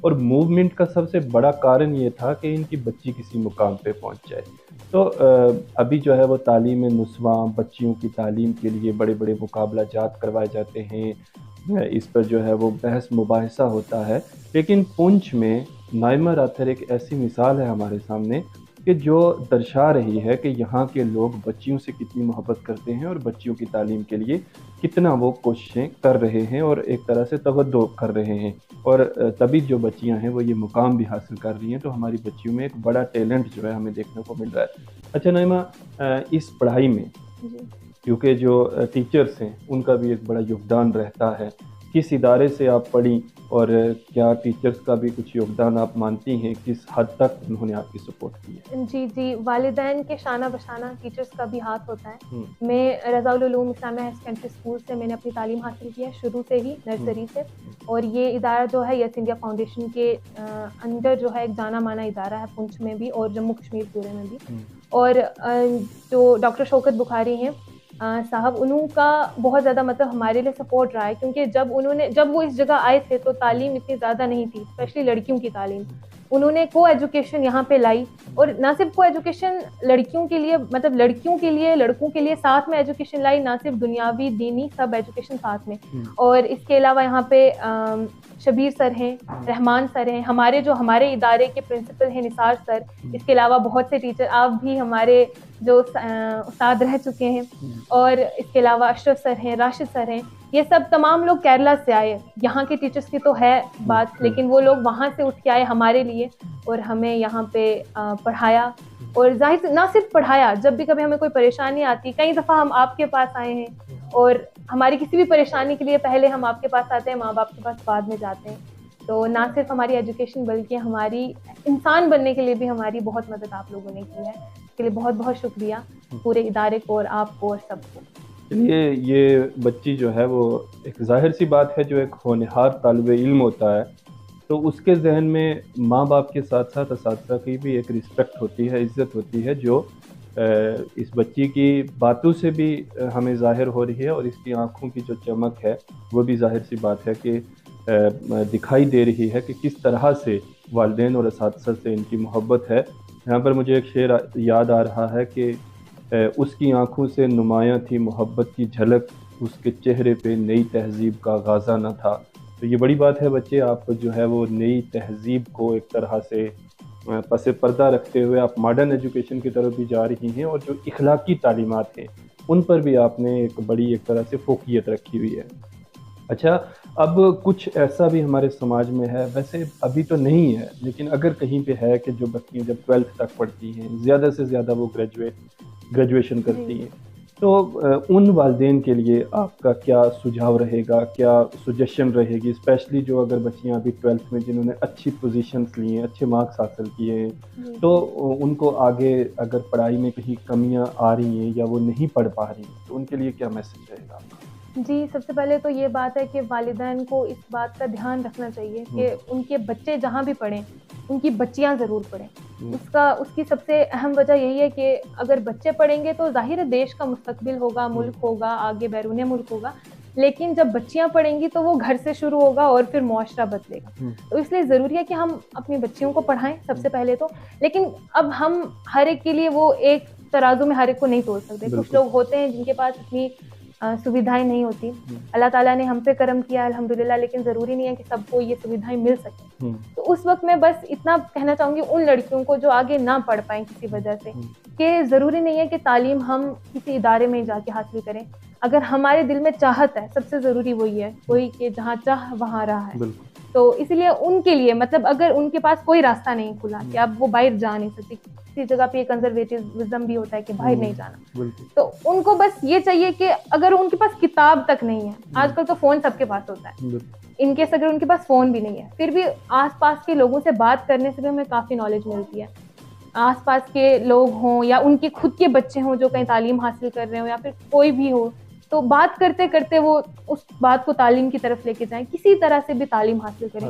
اور موومنٹ کا سب سے بڑا کارن یہ تھا کہ ان کی بچی کسی مقام پہ پہنچ جائے. تو ابھی جو ہے وہ تعلیم نسواں بچیوں کی تعلیم کے لیے بڑے بڑے مقابلہ جات کروائے جاتے ہیں, اس پر جو ہے وہ بحث مباحثہ ہوتا ہے. لیکن پونچھ میں نائمہ راتھر ایک ایسی مثال ہے ہمارے سامنے کہ جو درشا رہی ہے کہ یہاں کے لوگ بچیوں سے کتنی محبت کرتے ہیں اور بچیوں کی تعلیم کے لیے کتنا وہ کوششیں کر رہے ہیں اور ایک طرح سے توجہ کر رہے ہیں, اور تبھی جو بچیاں ہیں وہ یہ مقام بھی حاصل کر رہی ہیں. تو ہماری بچیوں میں ایک بڑا ٹیلنٹ جو ہے ہمیں دیکھنے کو مل رہا ہے. اچھا نائمہ, اس پڑھائی میں کیونکہ جو ٹیچرز ہیں ان کا بھی ایک بڑا یوگدان رہتا ہے, کس ادارے سے آپ پڑھی اور کیا ٹیچرز کا بھی کچھ یوگدان آپ مانتی ہیں, کس حد تک انہوں نے آپ کی سپورٹ کی ہے؟ جی, والدین کے شانہ بشانہ ٹیچرز کا بھی ہاتھ ہوتا ہے. میں رضا العلوم اسلامیہ ہائر سیکنڈری اسکول سے میں نے اپنی تعلیم حاصل کی ہے, شروع سے ہی نرسری سے, اور یہ ادارہ جو ہے یس انڈیا فاؤنڈیشن کے انڈر جو ہے ایک جانا مانا ادارہ ہے پونچھ میں بھی اور جموں کشمیر پورے میں بھی. اور جو ڈاکٹر شوکت بخاری ہیں صاحب, انہوں کا بہت زیادہ مطلب ہمارے لیے سپورٹ رہا ہے, کیونکہ جب وہ اس جگہ آئے تھے تو تعلیم اتنی زیادہ نہیں تھی, اسپیشلی لڑکیوں کی تعلیم. انہوں نے کو ایجوکیشن یہاں پہ لائی, اور نہ صرف کو ایجوکیشن لڑکیوں کے لیے, مطلب لڑکیوں کے لیے لڑکوں کے لیے ساتھ میں ایجوکیشن لائی, نہ صرف دنیاوی دینی سب ایجوکیشن ساتھ میں. اور اس کے علاوہ یہاں پہ شبیر سر ہیں, رحمان سر ہیں, ہمارے ادارے کے پرنسپل ہیں نثار سر, اس کے علاوہ بہت سے ٹیچر, آپ بھی ہمارے جو استاد رہ چکے ہیں, اور اس کے علاوہ اشرف سر ہیں, راشد سر ہیں. یہ سب تمام لوگ کیرلا سے آئے. یہاں کے ٹیچرز کی تو ہے بات, لیکن وہ لوگ وہاں سے اٹھ کے آئے ہمارے لیے اور ہمیں یہاں پہ پڑھایا. اور ظاہر سے نہ صرف پڑھایا, جب بھی کبھی ہمیں کوئی پریشانی آتی, کئی دفعہ ہم آپ کے پاس آئے ہیں, اور ہماری کسی بھی پریشانی کے لیے پہلے ہم آپ کے پاس آتے ہیں, ماں باپ کے پاس بعد میں جاتے ہیں. تو نہ صرف ہماری ایجوکیشن بلکہ ہماری انسان بننے کے لیے بھی ہماری بہت مدد آپ لوگوں نے کی ہے. اس کے لیے بہت بہت شکریہ پورے ادارے کو اور آپ کو اور سب کو. چلیے, یہ بچی جو ہے وہ ایک ظاہر سی بات ہے, جو ایک ہونہار طالب علم ہوتا ہے تو اس کے ذہن میں ماں باپ کے ساتھ ساتھ اساتذہ کی بھی ایک رسپیکٹ ہوتی ہے, عزت ہوتی ہے, جو اس بچی کی باتوں سے بھی ہمیں ظاہر ہو رہی ہے, اور اس کی آنکھوں کی جو چمک ہے وہ بھی ظاہر سی بات ہے کہ دکھائی دے رہی ہے کہ کس طرح سے والدین اور اساتذہ سے ان کی محبت ہے. یہاں پر مجھے ایک شعر یاد آ رہا ہے کہ اس کی آنکھوں سے نمایاں تھی محبت کی جھلک, اس کے چہرے پہ نئی تہذیب کا غازہ نہ تھا. تو یہ بڑی بات ہے بچے, آپ جو ہے وہ نئی تہذیب کو ایک طرح سے پس پردہ رکھتے ہوئے آپ ماڈرن ایجوکیشن کی طرف بھی جا رہی ہیں, اور جو اخلاقی تعلیمات ہیں ان پر بھی آپ نے ایک بڑی ایک طرح سے فوقیت رکھی ہوئی ہے. اچھا, اب کچھ ایسا بھی ہمارے سماج میں ہے, ویسے ابھی تو نہیں ہے لیکن اگر کہیں پہ ہے, کہ جو بچیاں جب 12th تک پڑھتی ہیں, زیادہ سے زیادہ وہ گریجویشن کرتی ہیں, تو ان والدین کے لیے آپ کا کیا سجھاؤ رہے گا, کیا سجیشن رہے گی, اسپیشلی جو اگر بچیاں ابھی 12th میں جنہوں نے اچھی پوزیشنس لی ہیں, اچھے مارکس حاصل کیے ہیں, تو ان کو آگے اگر پڑھائی میں کہیں کمیاں آ رہی ہیں یا وہ نہیں پڑھ پا رہی ہیں, تو ان کے لیے کیا میسج رہے گا آپ کا؟ جی, سب سے پہلے تو یہ بات ہے کہ والدین کو اس بات کا دھیان رکھنا چاہیے کہ ان کے بچے جہاں بھی پڑھیں ان کی بچیاں ضرور پڑھیں. اس کی سب سے اہم وجہ یہی ہے کہ اگر بچے پڑھیں گے تو ظاہر دیش کا مستقبل ہوگا, ملک ہوگا, آگے بیرون ملک ہوگا, لیکن جب بچیاں پڑھیں گی تو وہ گھر سے شروع ہوگا اور پھر معاشرہ بدلے گا. تو اس لیے ضروری ہے کہ ہم اپنی بچیوں کو پڑھائیں سب سے پہلے تو. لیکن اب ہم ہر ایک کے لیے وہ ایک ترازو میں ہر ایک کو نہیں توڑ سکتے. کچھ لوگ ہوتے ہیں جن کے پاس اتنی سویدھائیں نہیں ہوتی. اللہ تعالیٰ نے ہم پہ کرم کیا الحمدللہ, لیکن ضروری نہیں ہے کہ سب کو یہ سویدھائیں مل سکیں. تو اس وقت میں بس اتنا کہنا چاہوں گی ان لڑکیوں کو جو آگے نہ پڑھ پائیں کسی وجہ سے, کہ ضروری نہیں ہے کہ تعلیم ہم کسی ادارے میں جا کے حاصل کریں. اگر ہمارے دل میں چاہت ہے, سب سے ضروری وہی ہے, کوئی کہ جہاں چاہ وہاں راہ ہے. تو اس لیے ان کے لیے مطلب اگر ان کے پاس کوئی راستہ نہیں کھلا کہ اب وہ باہر جا نہیں سکتی, کسی جگہ پہ یہ کنزرویٹیزم بھی ہوتا ہے کہ باہر نہیں جانا, تو ان کو بس یہ چاہیے کہ اگر ان کے پاس کتاب تک نہیں ہے, آج کل تو فون سب کے پاس ہوتا ہے, ان کیس اگر ان کے پاس فون بھی نہیں ہے, پھر بھی آس پاس کے لوگوں سے بات کرنے سے بھی ہمیں کافی نالج ملتی ہے. آس پاس کے لوگ ہوں یا ان کے خود کے بچے ہوں جو کہیں تعلیم حاصل کر رہے ہوں, یا پھر کوئی بھی ہو, تو بات کرتے کرتے وہ اس بات کو تعلیم کی طرف لے کے جائیں. کسی طرح سے بھی تعلیم حاصل کریں,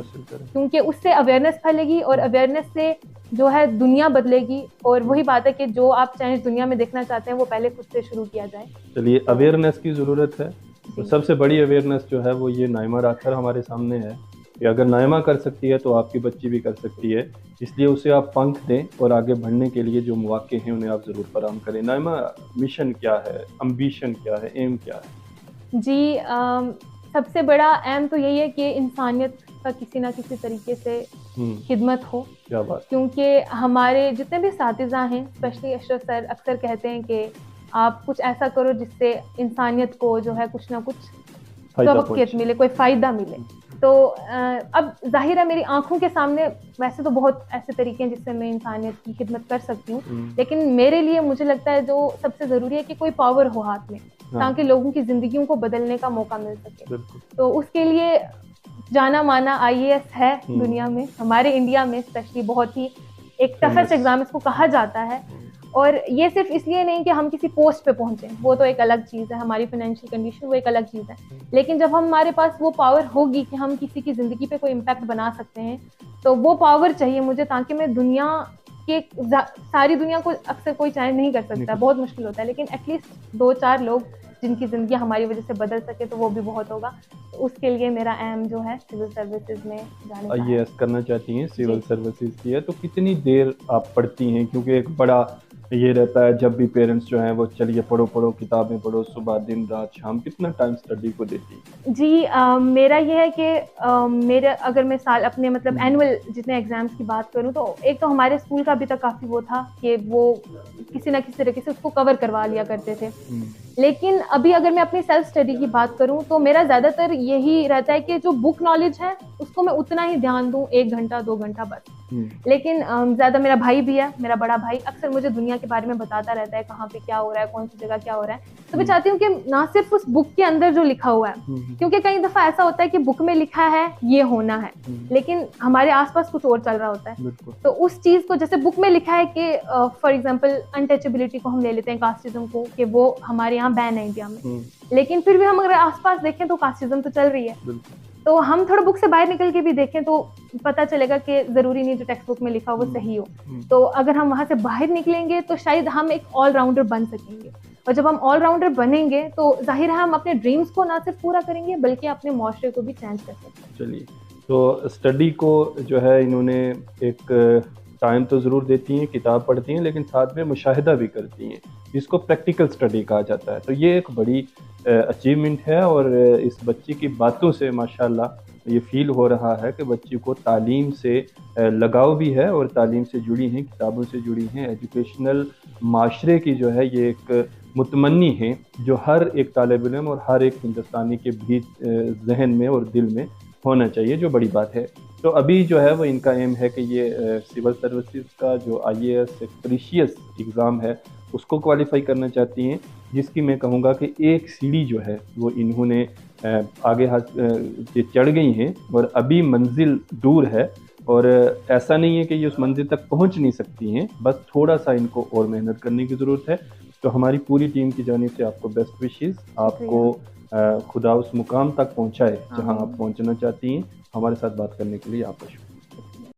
کیونکہ اس سے اویئرنیس پھیلے گی, اور اویئرنیس سے جو ہے دنیا بدلے گی. اور وہی بات ہے کہ جو آپ چینج دنیا میں دیکھنا چاہتے ہیں وہ پہلے خود سے شروع کیا جائے. چلیے, اویئرنیس کی ضرورت ہے. تو سب سے بڑی اویئرنیس جو ہے وہ یہ نائمہ راتھر ہمارے سامنے ہے, کہ اگر نائمہ کر سکتی ہے تو آپ کی بچی بھی کر سکتی ہے، اس لیے اسے آپ پنکھ دیں اور آگے بڑھنے کے لیے جو مواقع ہیں انہیں آپ ضرور فراہم کریں۔ نائمہ، مشن کیا ہے، امبیشن کیا ہے، ایم کیا ہے؟ جی سب سے بڑا ایم تو یہی ہے کہ انسانیت کا کسی نہ کسی طریقے سے خدمت ہو، کیا بات، کیونکہ ہمارے جتنے بھی اساتذہ ہیں، اسپیشلی اشرف سر اکثر کہتے ہیں کہ آپ کچھ ایسا کرو جس سے انسانیت کو جو ہے کچھ نہ کچھ توقعیت ملے، کوئی فائدہ ملے۔ تو اب ظاہر ہے میری آنکھوں کے سامنے ویسے تو بہت ایسے طریقے ہیں جس سے میں انسانیت کی خدمت کر سکتی ہوں، لیکن میرے لیے مجھے لگتا ہے جو سب سے ضروری ہے کہ کوئی پاور ہو ہاتھ میں، تاکہ لوگوں کی زندگیوں کو بدلنے کا موقع مل سکے۔ تو اس کے لیے جانا مانا IAS ہے دنیا میں، ہمارے انڈیا میں اسپیشلی بہت ہی ایک ٹفسٹ ایگزام اس کو کہا جاتا ہے، اور یہ صرف اس لیے نہیں کہ ہم کسی پوسٹ پہ پہنچیں، وہ تو ایک الگ چیز ہے، ہماری فائنینشیل کنڈیشن وہ ایک الگ چیز ہے، لیکن جب ہمارے پاس وہ پاور ہوگی کہ ہم کسی کی زندگی پہ کوئی امپیکٹ بنا سکتے ہیں، تو وہ پاور چاہیے مجھے، تاکہ میں دنیا کے ساری دنیا کو اکثر کوئی چینج نہیں کر سکتا، بہت مشکل ہوتا ہے، لیکن ایٹ لیسٹ 2-4 لوگ جن کی زندگی ہماری وجہ سے بدل سکے تو وہ بھی بہت ہوگا۔ تو اس کے لیے میرا ایم جو ہے سول سروسز میں جانے کا ہے۔ IAS کرنا چاہتی ہیں، سول سروسز کی ہے، تو کتنی دیر آپ پڑھتی ہیں؟ کیونکہ ایک بڑا یہ رہتا ہے جب بھی پیرنٹس جو ہیں وہ چلیے پڑھو کتابیں پڑھو، صبح دن رات شام، کتنا ٹائم اسٹڈی کو دیتی ہیں؟ جی میرا یہ ہے کہ میرا اگر میں سال اپنے مطلب اینول جتنے ایگزامس کی بات کروں تو ایک تو ہمارے اسکول کا ابھی تک کافی وہ تھا کہ وہ کسی نہ کسی طریقے سے اس کو کور کروا لیا کرتے تھے، لیکن ابھی اگر میں اپنی سیلف اسٹڈی کی بات کروں تو میرا زیادہ تر یہی رہتا ہے کہ جو بک نالج ہے اس کو میں اتنا ہی دھیان دوں، 1 گھنٹہ 2 گھنٹہ بس۔ لیکن زیادہ میرا بھائی بھی ہے، میرا بڑا بھائی اکثر مجھے دنیا کے بارے میں بتاتا رہتا ہے، کہاں پہ کیا ہو رہا ہے، کون سی جگہ کیا ہو رہا ہے، تو میں چاہتی ہوں کہ نہ صرف اس بک کے اندر جو لکھا ہوا ہے، کیونکہ کئی دفعہ ایسا ہوتا ہے کہ بک میں لکھا ہے یہ ہونا ہے لیکن ہمارے آس پاس کچھ اور چل رہا ہوتا ہے، تو اس چیز کو جیسے بک میں لکھا ہے کہ فار ایگزامپل انٹچبلٹی کو ہم لے لیتے ہیں، کاسٹزم کو، کہ وہ ہمارے یہاں بین ہے انڈیا میں، لیکن پھر بھی ہم اگر آس پاس دیکھیں تو کاسٹزم تو چل رہی ہے، تو ہم تھوڑا بک سے باہر نکل کے بھی دیکھیں تو پتہ چلے گا کہ ضروری نہیں جو ٹیکسٹ بک میں لکھا ہو وہ صحیح ہو، تو اگر ہم وہاں سے باہر نکلیں گے تو شاید ہم ایک آل راؤنڈر بن سکیں گے، اور جب ہم آل راؤنڈر بنیں گے تو ظاہر ہے ہم اپنے ڈریمز کو نہ صرف پورا کریں گے بلکہ اپنے معاشرے کو بھی چینج کر سکیں گے۔ چلیے، تو اسٹڈی کو جو ہے انہوں نے ایک ٹائم تو ضرور دیتی ہیں، کتاب پڑھتی ہیں، لیکن ساتھ میں مشاہدہ بھی کرتی ہیں، جس کو پریکٹیکل اسٹڈی کہا جاتا ہے، تو یہ ایک بڑی اچیومنٹ ہے، اور اس بچی کی باتوں سے ماشاءاللہ یہ فیل ہو رہا ہے کہ بچی کو تعلیم سے لگاؤ بھی ہے، اور تعلیم سے جڑی ہیں، کتابوں سے جڑی ہیں، ایجوکیشنل معاشرے کی جو ہے یہ ایک متمنی ہے جو ہر ایک طالب علم اور ہر ایک ہندوستانی کے بھی ذہن میں اور دل میں ہونا چاہیے، جو بڑی بات ہے۔ تو ابھی جو ہے وہ ان کا ایم ہے کہ یہ سول سروسز کا جو IAS ایک پریشیس ایگزام ہے اس کو کوالیفائی کرنا چاہتی ہیں، جس کی میں کہوں گا کہ ایک سیڑھی جو ہے وہ انہوں نے آگے چڑھ گئی ہیں، اور ابھی منزل دور ہے، اور ایسا نہیں ہے کہ یہ اس منزل تک پہنچ نہیں سکتی ہیں، بس تھوڑا سا ان کو اور محنت کرنے کی ضرورت ہے۔ تو ہماری پوری ٹیم کی جانب سے آپ کو بیسٹ وشیز، آپ کو خدا اس مقام تک پہنچائے جہاں آپ پہنچنا چاہتی ہیں۔ ہمارے ساتھ بات کرنے کے لیے آپ کا شکریہ۔